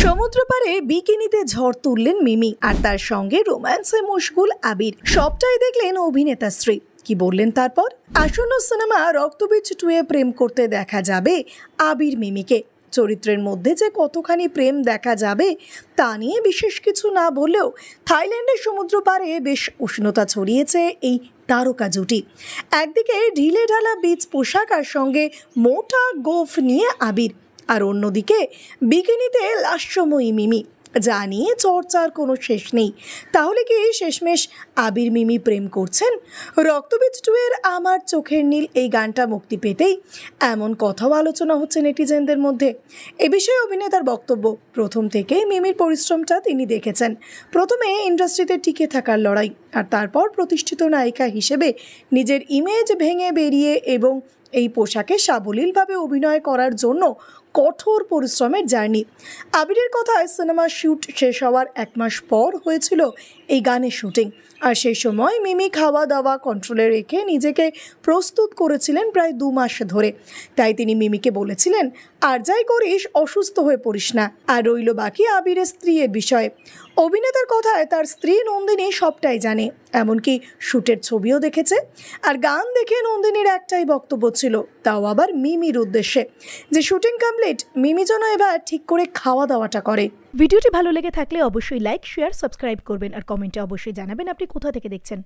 সমুদ্র পাড়ে বিকিনিতে ঝড় তুললেন মিমি, আর তার সঙ্গে রোম্যান্সে মশগুল আবির। সবটাই দেখলেন অভিনেতা স্ত্রী। কি বললেন তারপর? আসন্ন সিনেমা রক্তবীজ 2 এ প্রেম করতে দেখা যাবে আবির মিমিকে। চরিত্রের মধ্যে যে কতখানি প্রেম দেখা যাবে তা নিয়ে বিশেষ কিছু না বললেও থাইল্যান্ডের সমুদ্র পাড়ে বেশ উষ্ণতা ছড়িয়েছে এই তারকা জুটি। একদিকে ঢিলে ঢালা বিচ পোশাক আর সঙ্গে মোটা গোফ নিয়ে আবির, আর অন্যদিকে বিকিনিতে লাস্যময়ী মিমি, যা নিয়ে চর্চার কোনো শেষ নেই। তাহলে কি শেষমেশ আবির মিমি প্রেম করছেন? রক্তবীজ 2 এর আমার চোখের নীল এই গানটা মুক্তি পেতেই এমন কথাও আলোচনা হচ্ছে নেটিজেনদের মধ্যে। এ বিষয়ে অভিনেতার বক্তব্য, প্রথম থেকেই মিমির পরিশ্রমটা তিনি দেখেছেন। প্রথমে ইন্ডাস্ট্রিতে টিকে থাকার লড়াই, আর তারপর প্রতিষ্ঠিত নায়িকা হিসেবে নিজের ইমেজ ভেঙে বেরিয়ে এবং এই পোশাকে সাবলীলভাবে অভিনয় করার জন্য কঠোর পরিশ্রমের জার্নি। আবিরের কথায় সিনেমার শ্যুট শেষ হওয়ার 1 মাস পর হয়েছিল এই গানের শুটিং, আর সেই সময় মিমি খাওয়া দাওয়া কন্ট্রোলে রেখে নিজেকে প্রস্তুত করেছিলেন প্রায় 2 মাস ধরে। তাই তিনি মিমিকে বলেছিলেন, আর যাই করিস অসুস্থ হয়ে পড়িস না। আর রইল বাকি আবিরের স্ত্রীর বিষয়ে। অভিনেতার কথায় তার স্ত্রী নন্দিনী সবটাই জানে, এমনকি শ্যুটের ছবিও দেখেছে। আর গান দেখে নন্দিনীর একটাই বক্তব্য ছিল, তাও আবার মিমির উদ্দেশ্যে, যে শুটিং কমপ্লিট, মিমি যেন এবার ঠিক করে খাওয়া দাওয়াটা করে। ভিডিওটি ভালো লেগে থাকলে অবশ্যই লাইক, শেয়ার, সাবস্ক্রাইব করবেন আর কমেন্টে অবশ্যই জানাবেন আপনি কোথা থেকে দেখছেন।